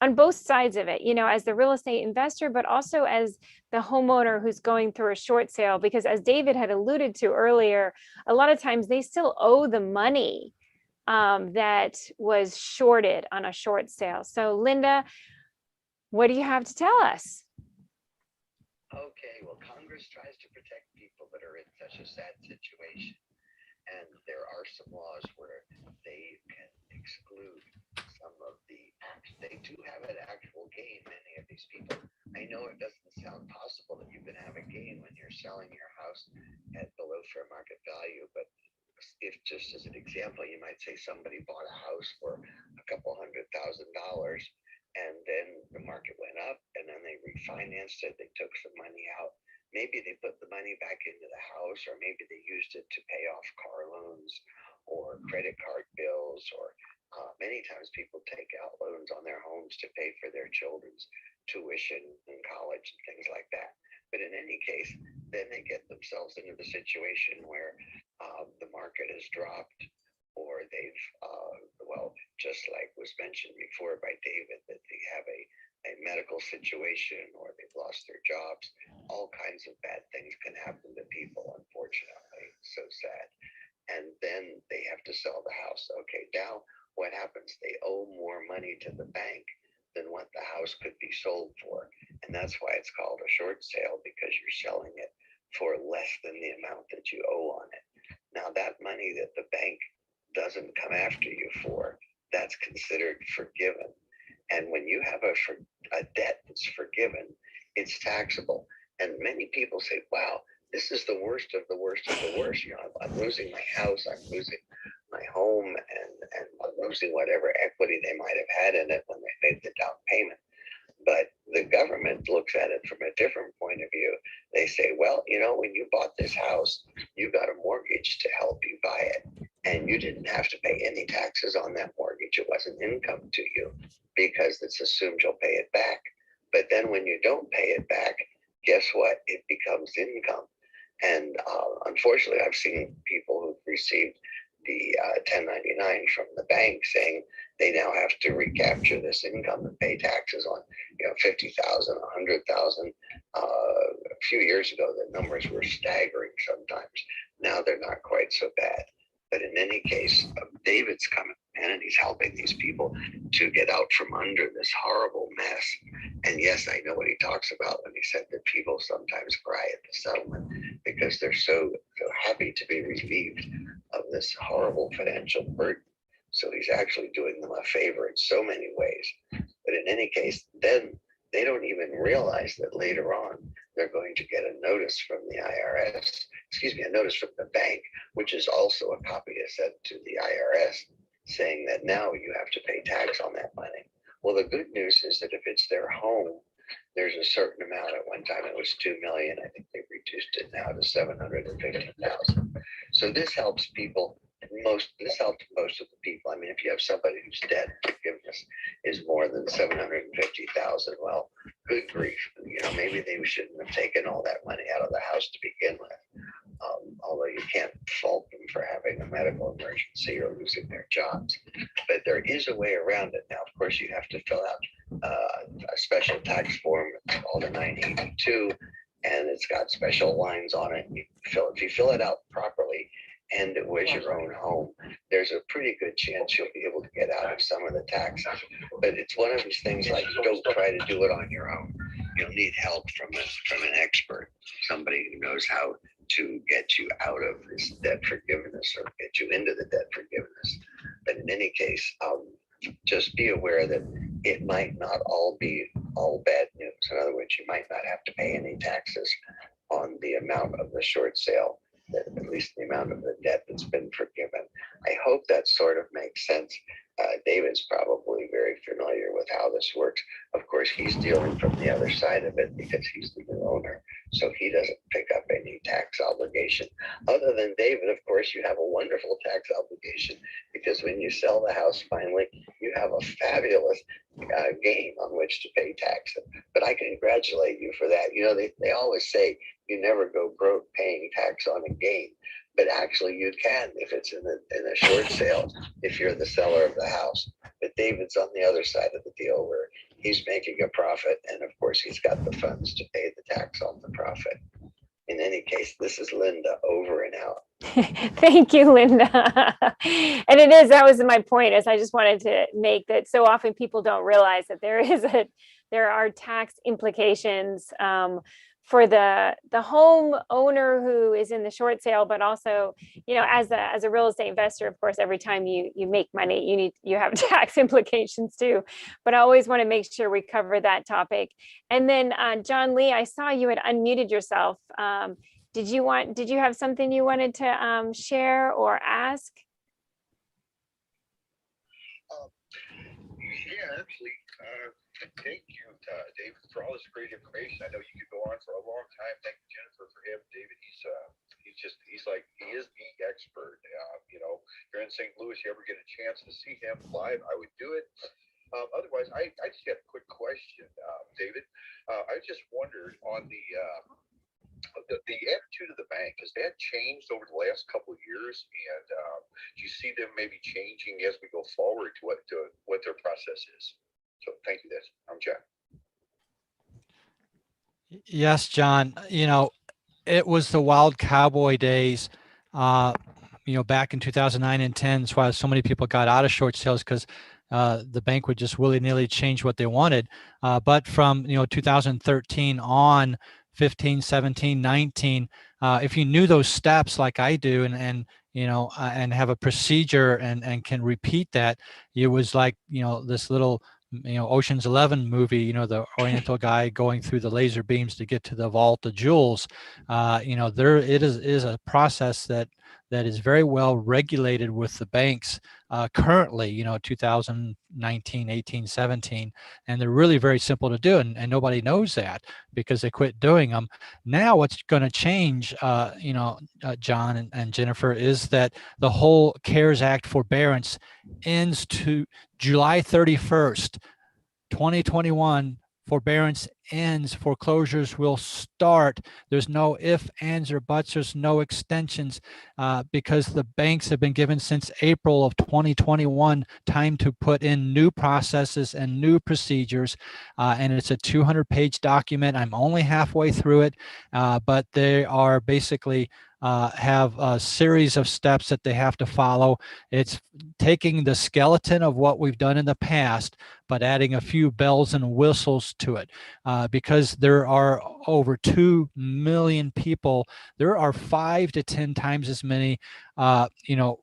Speaker 1: on both sides of it, as the real estate investor, but also as the homeowner who's going through a short sale? Because as David had alluded to earlier, a lot of times they still owe the money that was shorted on a short sale. So Linda, what do you have to tell us?
Speaker 3: Okay, well, Congress tries to protect people that are in such a sad situation. And there are some laws where they can exclude some of the acts. They do have an actual gain, many of these people. I know it doesn't sound possible that you can have a gain when you're selling your house at below fair market value, but if, just as an example, you might say somebody bought a house for a couple $100,000, and then the market went up, and then they refinanced it, they took some money out. Maybe they put the money back into the house, or maybe they used it to pay off car loans or credit card bills, or many times people take out loans on their homes to pay for their children's tuition in college and things like that. But in any case, then they get themselves into the situation where the market has dropped, or they've, just like was mentioned before by David, that they have a medical situation, or they've lost their jobs. All kinds of bad things can happen to people, unfortunately. So sad. And then they have to sell the house. Okay, now what happens? They owe more money to the bank than what the house could be sold for. And that's why it's called a short sale, because you're selling it for less than the amount that you owe on it. Now, that money that the bank doesn't come after you for, that's considered forgiven. And when you have a debt that's forgiven, it's taxable. And many people say, wow, this is the worst of the worst of the worst. I'm losing my house, I'm losing my home, and I'm losing whatever equity they might have had in it when they made the down payment. But the government looks at it from a different point of view. They say, well, when you bought this house, you got a mortgage to help you buy it. And you didn't have to pay any taxes on that mortgage. It wasn't income to you, because it's assumed you'll pay it back. But then when you don't pay it back, guess what? It becomes income. And unfortunately, I've seen people who've received the 1099 from the bank saying they now have to recapture this income and pay taxes on, 50,000, 100,000. A few years ago, the numbers were staggering sometimes. Now they're not quite so bad. But in any case, David's coming in and he's helping these people to get out from under this horrible mess. And yes, I know what he talks about when he said that people sometimes cry at the settlement because they're so happy to be relieved of this horrible financial burden. So he's actually doing them a favor in so many ways. But in any case, then they don't even realize that later on they're going to get a notice from the a notice from the bank, which is also a copy sent to the IRS saying that now you have to pay tax on that money. Well, the good news is that if it's their home, there's a certain amount. At one time it was 2 million. I think they've reduced it now to 750,000. So this helps people. This helps most of the people. I mean, if you have somebody whose debt forgiveness is more than 750,000, well, good grief. Maybe they shouldn't have taken all that money out of the house to begin with. Although you can't fault them for having a medical emergency or losing their jobs. But there is a way around it. Now, of course, you have to fill out a special tax form. It's called a 982. and it's got special lines on it. If you fill it out properly, and it was your own home, there's a pretty good chance you'll be able to get out of some of the taxes. But it's one of these things like, don't try to do it on your own. You'll need help from an expert, somebody who knows how to get you out of this debt forgiveness or get you into the debt forgiveness. But in any case, just be aware that it might not all be all bad news. In other words, you might not have to pay any taxes on the amount of the short sale, that at least the amount of the debt that's been forgiven. I hope that sort of makes sense. David's probably very familiar with how this works. Of course, he's dealing from the other side of it because he's the new owner, so he doesn't pick up any tax obligation. Other than David, of course, you have a wonderful tax obligation, because when you sell the house finally, you have a fabulous gain on which to pay tax. But I congratulate you for that. You know, they always say you never go broke paying tax on a gain. But actually you can if it's in a short sale, if you're the seller of the house. But David's on the other side of the deal where he's making a profit, and of course he's got the funds to pay the tax on the profit. In any case, this is Linda, over and out.
Speaker 1: Thank you, Linda. And that was my point, is I just wanted to make that so often people don't realize that there are tax implications for the home owner who is in the short sale, but also, you know, as a real estate investor, of course, every time you make money, you have tax implications too. But I always want to make sure we cover that topic. And then John Lee, I saw you had unmuted yourself. Did you have something you wanted to share or ask?
Speaker 4: Yeah, actually, thank you, David, for all this great information. I know you could go on for a long time. Thank you, Jennifer, for him. David, he is the expert. You know, you're in St. Louis, you ever get a chance to see him live, I would do it. Otherwise, I just had a quick question, David. I just wondered on the attitude of the bank, has that changed over the last couple of years? And do you see them maybe changing as we go forward to what their process is? So thank you, I'm John.
Speaker 2: Yes, John. You know, it was the wild cowboy days, you know, back in 2009 and 10. That's why so many people got out of short sales, because the bank would just willy-nilly change what they wanted. But from, you know, 2013 on, 15, 17, 19, if you knew those steps like I do, and you know, and have a procedure and can repeat that, it was like, you know, this little, you know, Ocean's 11 movie, you know, the Oriental guy going through the laser beams to get to the vault of jewels. You know, it is a process that is very well regulated with the banks currently, you know, 2019, 18, 17, and they're really very simple to do, and nobody knows that because they quit doing them. Now what's going to change, you know, John and Jennifer, is that the whole CARES Act forbearance ends to July 31st, 2021. Forbearance ends, foreclosures will start. There's no ifs, ands, or buts. There's no extensions because the banks have been given since April of 2021 time to put in new processes and new procedures. And it's a 200-page document. I'm only halfway through it, but they are basically have a series of steps that they have to follow. It's taking the skeleton of what we've done in the past, but adding a few bells and whistles to it, because there are over 2 million people. There are 5 to 10 times as many, you know,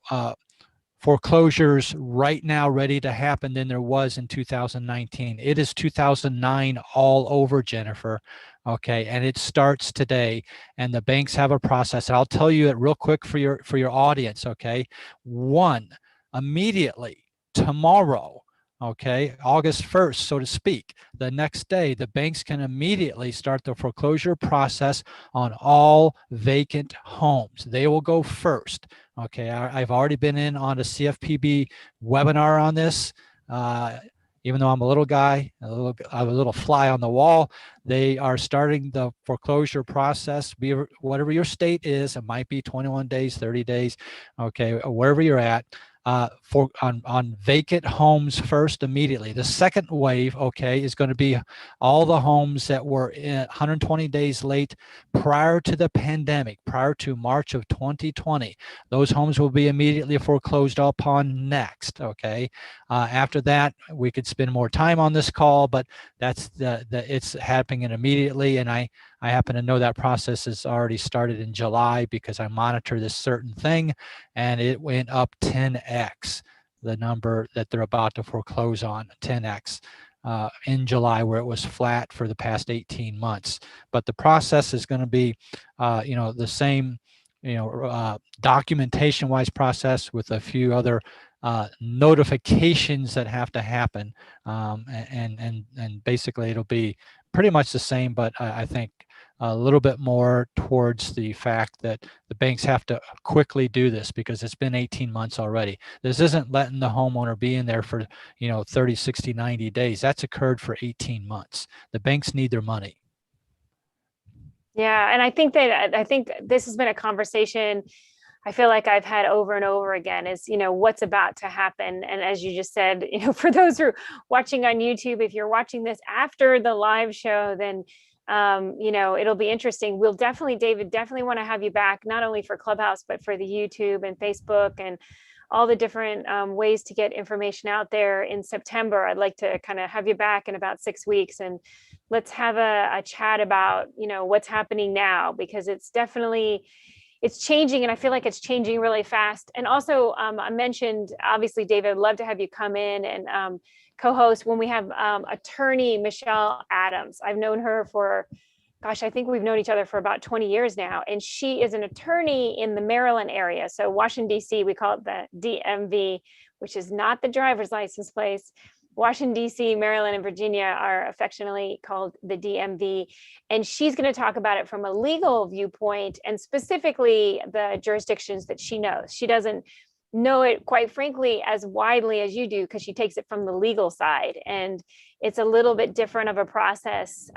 Speaker 2: foreclosures right now ready to happen than there was in 2019. It is 2009 all over, Jennifer. Okay, and it starts today, and the banks have a process. And I'll tell you it real quick for your audience. Okay, one, immediately tomorrow, okay, August 1st, so to speak, the next day, the banks can immediately start the foreclosure process on all vacant homes. They will go first. Okay, I've already been in on a CFPB webinar on this. Even though I'm a little guy, a little fly on the wall, they are starting the foreclosure process. Whatever your state is, it might be 21 days, 30 days, okay, wherever you're at. on vacant homes first immediately. The second wave, okay, is going to be all the homes that were 120 days late prior to the pandemic, prior to March of 2020. Those homes will be immediately foreclosed upon next, okay? After that, we could spend more time on this call, but that's it's happening immediately. And I happen to know that process has already started in July because I monitor this certain thing, and it went up 10x, the number that they're about to foreclose on, 10x. In July, where it was flat for the past 18 months. But the process is going to be, the same, documentation-wise process with a few other notifications that have to happen, and basically it'll be pretty much the same. But I think a little bit more towards the fact that the banks have to quickly do this because it's been 18 months already. This isn't letting the homeowner be in there for 30, 60, 90 days. That's occurred for 18 months. The banks need their money.
Speaker 1: Yeah, and I think this has been a conversation I feel like I've had over and over again is, what's about to happen. And as you just said, for those who are watching on YouTube, if you're watching this after the live show, then it'll be interesting. David, definitely want to have you back, not only for Clubhouse, but for the YouTube and Facebook and all the different ways to get information out there in September. I'd like to kind of have you back in about 6 weeks, and let's have a chat about, what's happening now, because it's changing, and I feel like it's changing really fast. And also, I mentioned, obviously, David, I'd love to have you come in and co-host when we have attorney Michelle Adams. I've known her for, gosh, I think we've known each other for about 20 years now. And she is an attorney in the Maryland area. So Washington, D.C., we call it the DMV, which is not the driver's license place. Washington, D.C., Maryland, and Virginia are affectionately called the DMV. And she's going to talk about it from a legal viewpoint and specifically the jurisdictions that she knows. She doesn't know it, quite frankly, as widely as you do, because she takes it from the legal side. And it's a little bit different of a process,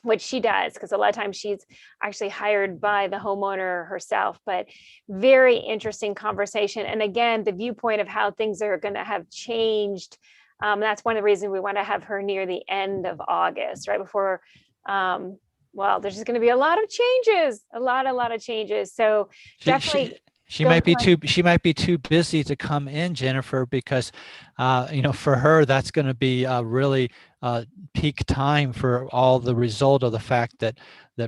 Speaker 1: which she does, because a lot of times she's actually hired by the homeowner herself. But very interesting conversation. And again, the viewpoint of how things are going to have changed. That's one of the reasons we want to have her near the end of August, right before, there's just going to be a lot of changes, a lot of changes. So definitely.
Speaker 2: She might be too busy to come in, Jennifer, because for her that's going to be a really peak time for all the result of the fact that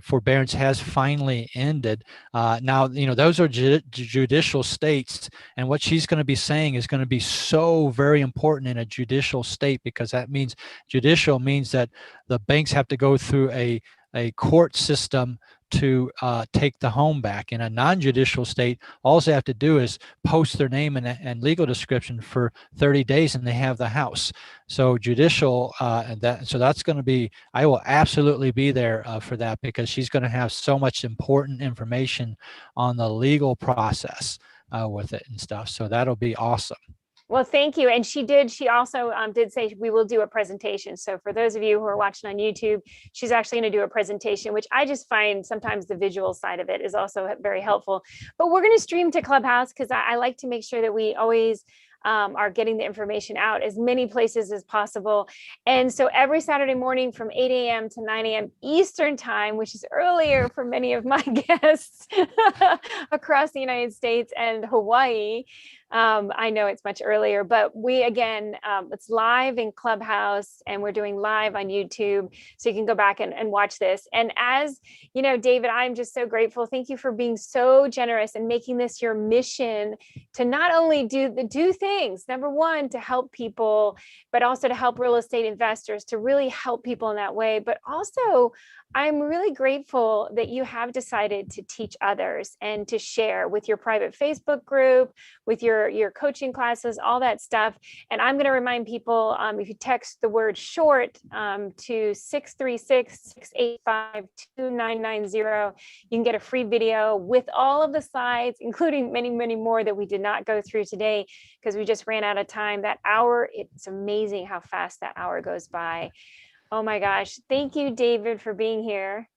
Speaker 2: forbearance has finally ended. Now those are judicial states, and what she's going to be saying is going to be so very important in a judicial state, because that means judicial means that the banks have to go through a court system to take the home back. In a non-judicial state, all they have to do is post their name and legal description for 30 days and they have the house. So judicial, so that's going to be, I will absolutely be there for that, because she's going to have so much important information on the legal process with it and stuff. So that'll be awesome.
Speaker 1: Well, thank you. And she also did say we will do a presentation. So for those of you who are watching on YouTube, she's actually going to do a presentation, which I just find sometimes the visual side of it is also very helpful. But we're going to stream to Clubhouse, because I like to make sure that we always are getting the information out as many places as possible. And so every Saturday morning from 8 a.m. to 9 a.m. Eastern time, which is earlier for many of my guests across the United States and Hawaii. I know it's much earlier, but it's live in Clubhouse, and we're doing live on YouTube. So you can go back and watch this. And as you know, David, I'm just so grateful. Thank you for being so generous and making this your mission to not only do things, number one, to help people, but also to help real estate investors, to really help people in that way. But also, I'm really grateful that you have decided to teach others and to share with your private Facebook group, with your coaching classes, all that stuff. And I'm going to remind people, if you text the word short to 636-685-2990, you can get a free video with all of the slides, including many, many more that we did not go through today because we just ran out of time. That hour, it's amazing how fast that hour goes by. Oh my gosh. Thank you, David, for being here.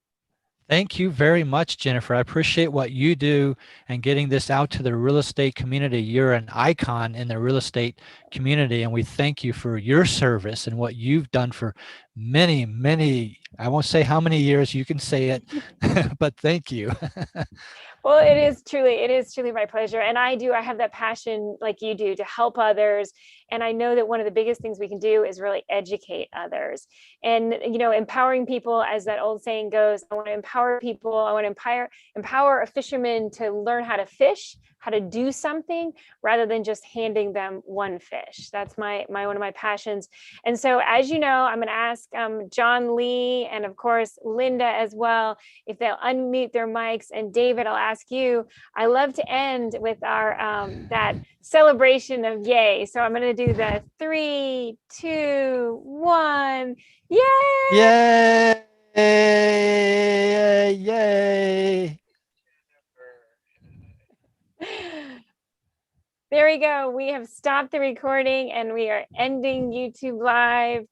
Speaker 2: Thank you very much, Jennifer. I appreciate what you do and getting this out to the real estate community. You're an icon in the real estate community, and we thank you for your service and what you've done for many, many, I won't say how many years, you can say it, but thank you.
Speaker 1: Well, it is truly my pleasure. And I have that passion like you do to help others. And I know that one of the biggest things we can do is really educate others. And, empowering people, as that old saying goes, I want to empower people. I want to empower a fisherman to learn how to fish, how to do something rather than just handing them one fish. That's my one of my passions. And so, as you know, I'm going to ask John Lee and of course Linda as well if they'll unmute their mics. And David, I'll ask you. I love to end with our that celebration of yay. So I'm going to do the 3, 2, 1. Yay!
Speaker 2: Yay! Yay!
Speaker 1: There we go. We have stopped the recording and we are ending YouTube Live.